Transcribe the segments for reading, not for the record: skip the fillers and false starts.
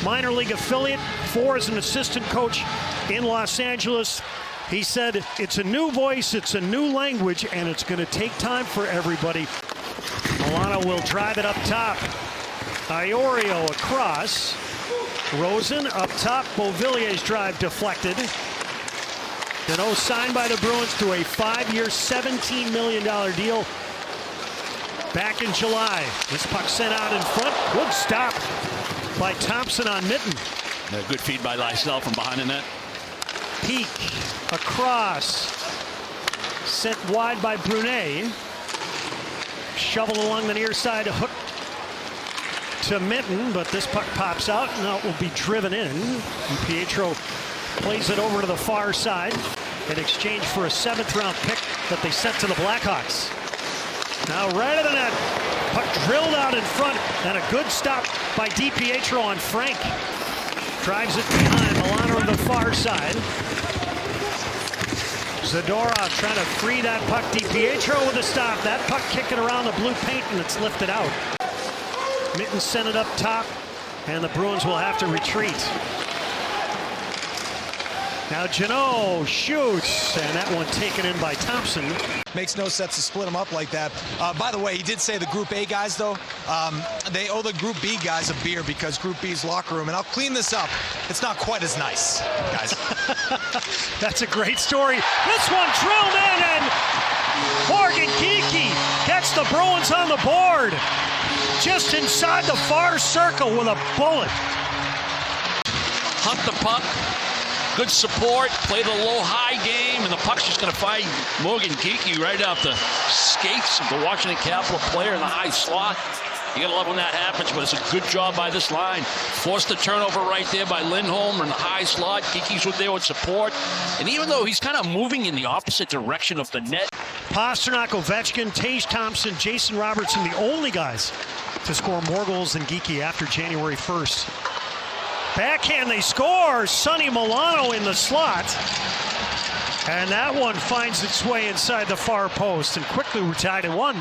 minor league affiliate, 4 as an assistant coach in Los Angeles. He said it's a new voice, it's a new language, and it's going to take time for everybody. Milano will drive it up top. Iorio across. Rosen up top. Beauvillier's drive deflected. Deneau signed by the Bruins to a 5-year, $17 million deal back in July. This puck sent out in front. Good stop by Thompson on Mitten. A good feed by Lysell from behind the net. Peak across. Sent wide by Brunet. Shoveled along the near side, hooked to Mitten, but this puck pops out. Now it will be driven in. And Pietro plays it over to the far side in exchange for a 7th-round pick that they sent to the Blackhawks. Now right of the net, puck drilled out in front, and a good stop by DiPietro on Frank. Drives it behind Milano on the far side. Zadorov trying to free that puck. DiPietro with a stop. That puck kicking around the blue paint, and it's lifted out. Mitten sent it up top, and the Bruins will have to retreat. Now Jeannot shoots, and that one taken in by Thompson. Makes no sense to split them up like that. By the way, he did say the Group A guys, though, they owe the Group B guys a beer because Group B's locker room, and I'll clean this up, it's not quite as nice, guys. That's a great story. This one drilled in, and Morgan Geekie gets the Bruins on the board. Just inside the far circle with a bullet. Hunt the puck. Good support, played a low-high game, and the puck's just going to find Morgan Geekie right off the skates of the Washington Capitol player in the high slot. You got to love when that happens, but it's a good job by this line. Forced the turnover right there by Lindholm in the high slot. Geekie's there with support. And even though he's kind of moving in the opposite direction of the net. Pasternak, Ovechkin, Tage Thompson, Jason Robertson, the only guys to score more goals than Geekie after January 1st. Backhand, they score. Sonny Milano in the slot. And that one finds its way inside the far post, and quickly we're tied at 1.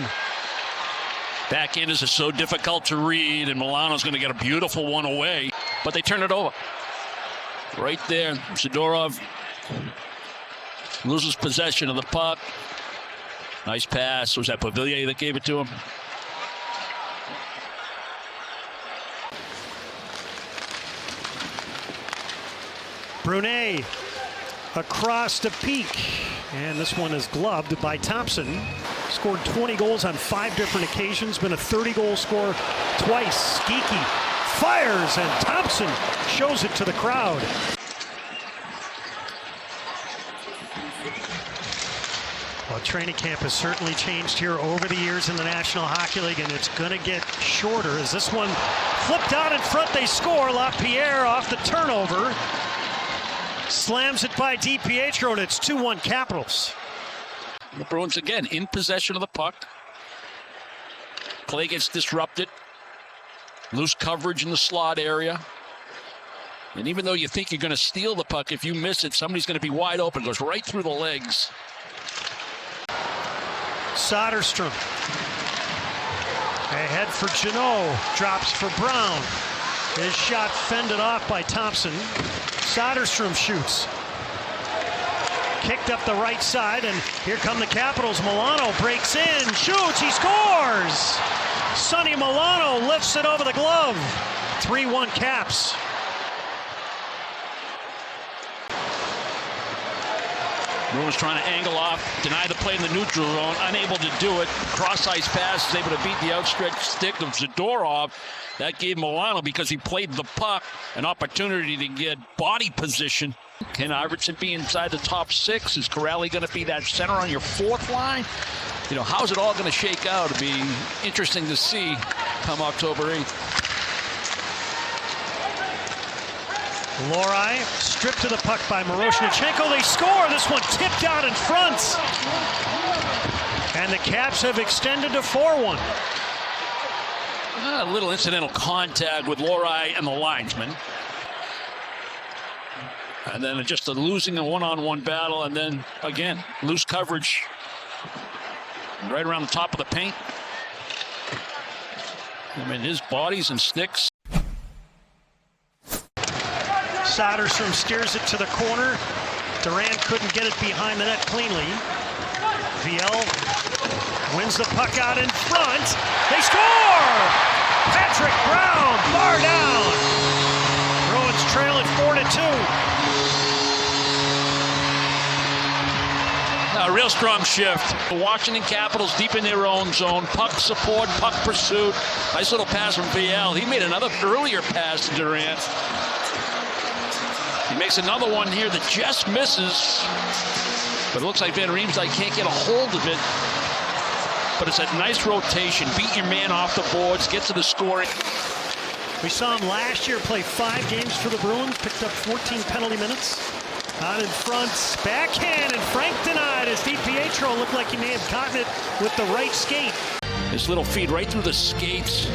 Backhanders are so difficult to read, and Milano's going to get a beautiful one away. But they turn it over. Right there, Zadorov loses possession of the puck. Nice pass. Was that Beauvillier that gave it to him? Brunet across to Peak, and this one is gloved by Thompson. Scored 20 goals on 5 different occasions, been a 30-goal scorer twice. Geekie fires, and Thompson shows it to the crowd. Well, training camp has certainly changed here over the years in the National Hockey League, and it's going to get shorter as this one flipped out in front. They score. LaPierre off the turnover. Slams it by DiPietro, and it's 2-1 Capitals. The Bruins again in possession of the puck. Play gets disrupted. Loose coverage in the slot area. And even though you think you're going to steal the puck, if you miss it, somebody's going to be wide open. It goes right through the legs. Soderstrom. Ahead for Jeannot. Drops for Brown. His shot fended off by Thompson. Soderstrom shoots. Kicked up the right side, and here come the Capitals. Milano breaks in, shoots, he scores! Sonny Milano lifts it over the glove. 3-1 Caps. Bruins trying to angle off, deny the play in the neutral zone, unable to do it. Cross-ice pass, is able to beat the outstretched stick of Zadorov. That gave Milano, because he played the puck, an opportunity to get body position. Can Iverson be inside the top 6? Is Corrali going to be that center on your 4th line? You know, how's it all going to shake out? It'll be interesting to see come October 8th. Lohrei stripped to the puck by Miroshnichenko. They score. This one tipped out in front. And the Caps have extended to 4-1. A little incidental contact with Lohrei and the linesman. And then just losing a one-on-one battle, and then, again, loose coverage right around the top of the paint. I mean, his bodies and sticks. Soderstrom steers it to the corner. Durant couldn't get it behind the net cleanly. VL wins the puck out in front. They score! Patrick Brown, bar down. Bruins trail at 4-2. A real strong shift. The Washington Capitals deep in their own zone. Puck support, puck pursuit. Nice little pass from VL. He made another earlier pass to Durant. He makes another one here that just misses. But it looks like Van Riemsdyk can't get a hold of it. But it's a nice rotation. Beat your man off the boards, get to the scoring. We saw him last year play 5 games for the Bruins, picked up 14 penalty minutes. Out in front, backhand, and Frank denied as DiPietro looked like he may have gotten it with the right skate. This little feed right through the skates,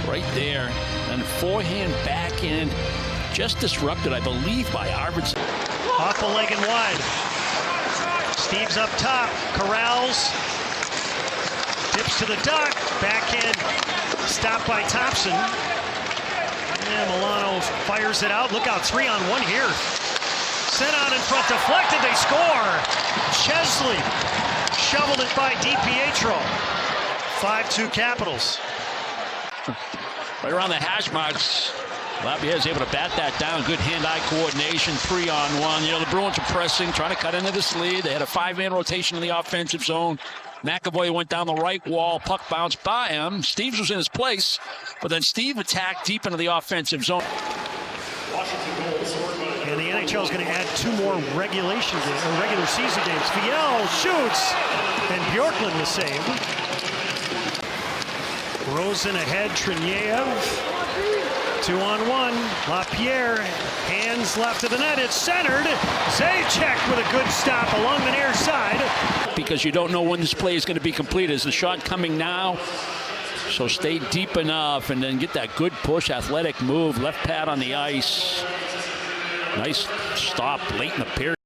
right there. And forehand, backhand, just disrupted, I believe, by Arvidsson. Off the leg and wide. Steve's up top, corrals, dips to the duck, backhand, stopped by Thompson. And Milano fires it out. Look out, 3-on-1 here. Sent out in front, deflected, they score. Chesley shoveled it by DiPietro. 5-2 Capitals. Right around the hash marks. Lapierre is able to bat that down. Good hand-eye coordination, 3-on-1. You know, the Bruins are pressing, trying to cut into this lead. They had a 5-man rotation in the offensive zone. McAvoy went down the right wall. Puck bounced by him. Steves was in his place, but then Steve attacked deep into the offensive zone. And the NHL is going to add 2 more regular season games. Viel shoots, and Bjorklund the save. Rosen ahead, Triniev. 2-on-1. Lapierre, hands left of the net. It's centered. Zajac with a good stop along the near side. Because you don't know when this play is going to be completed. Is the shot coming now? So stay deep enough and then get that good push, athletic move, left pad on the ice. Nice stop late in the period.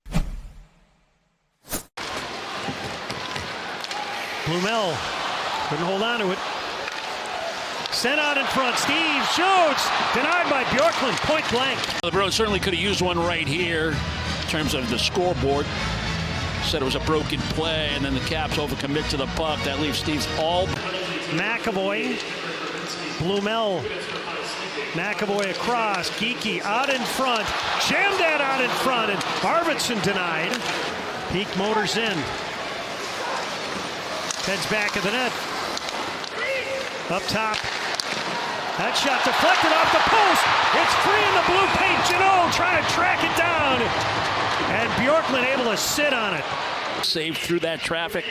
Blumel couldn't hold on to it. Sent out in front. Steve shoots. Denied by Bjorklund. Point blank. The Bruins certainly could have used one right here in terms of the scoreboard. Said it was a broken play, and then the Caps overcommit to the puck. That leaves Steves all. McAvoy. Blumel. McAvoy across. Geekie out in front. Jammed that out in front, and Arvidsson denied. Peak motors in. Heads back of the net. Up top. That shot deflected off the post. It's free in the blue paint. Janot trying to track it down. And Bjorklund able to sit on it. Saved through that traffic.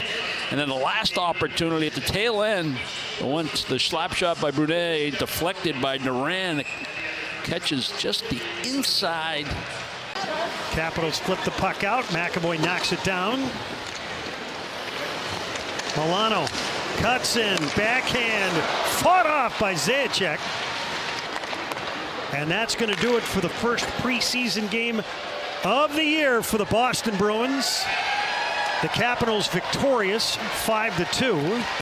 And then the last opportunity at the tail end. The slap shot by Brunet, deflected by Duran. Catches just the inside. Capitals flip the puck out. McAvoy knocks it down. Milano cuts in, backhand, fought off by Zajac. And that's going to do it for the first preseason game of the year for the Boston Bruins. The Capitals victorious 5-2.